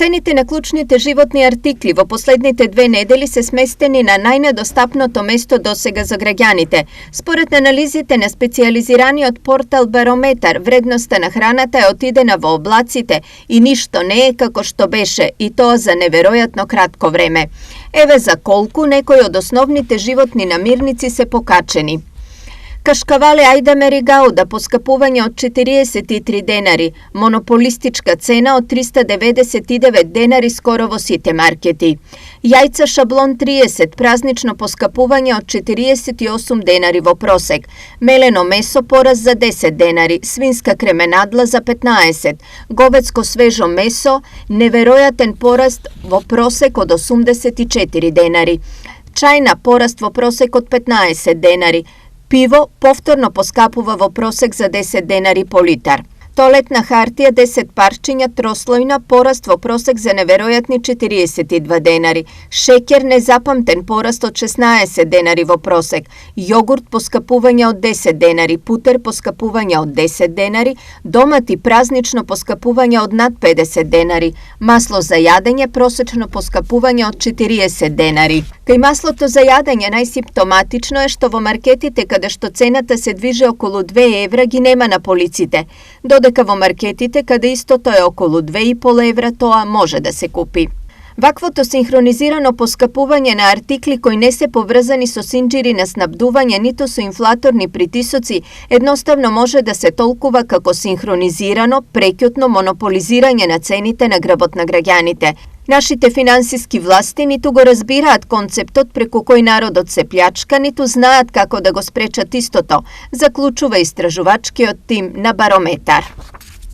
Цените на клучните животни артикли во последните 2 недели се сместени на најнедостапното место досега за граѓаните. Според анализите на специјализираниот портал Барометар, вредноста на храната е отидена во облаците и ништо не е како што беше, и тоа за неверојатно кратко време. Еве за колку некои од основните животни намирници се покачени. Кашкавале Ајдамер и Гауда поскапување од 43 денари, монополистичка цена од 399 денари скоро во сите маркети. Јајца шаблон 30, празнично поскапување од 48 денари во просек. Мелено месо пораз за 10 денари, свинска кременадла за 15, говецко свежо месо неверојатен пораст во просек од 84 денари. Чајна пораст во просек од 15 денари. Пиво повторно поскапува во просек за 10 денари по литар. Тоалетна хартија 10 парчиња трослојна пораст во просек за неверојатни 42 денари. Шеќер незапамтен пораст од 16 денари во просек. Јогурт поскапување од 10 денари, путер поскапување од 10 денари, домати празнично поскапување од над 50 денари. Масло за јадење просечно поскапување од 40 денари. Кај маслото за јадење најсимптоматично е што во маркетите каде што цената се движи околу 2 евра ги нема на полиците, додека во маркетите каде истото е околу 2,5 евра тоа може да се купи. Ваквото синхронизирано поскапување на артикли кои не се поврзани со синџири на снабдување ниту со инфлаторни притисоци едноставно може да се толкува како синхронизирано, преќутно монополизирање на цените на грбот на граѓаните. Нашите финансиски власти ниту го разбираат концептот преку кој народот се плјачка, ниту знаат како да го спречат истото, заклучува истражувачкиот тим на Барометар.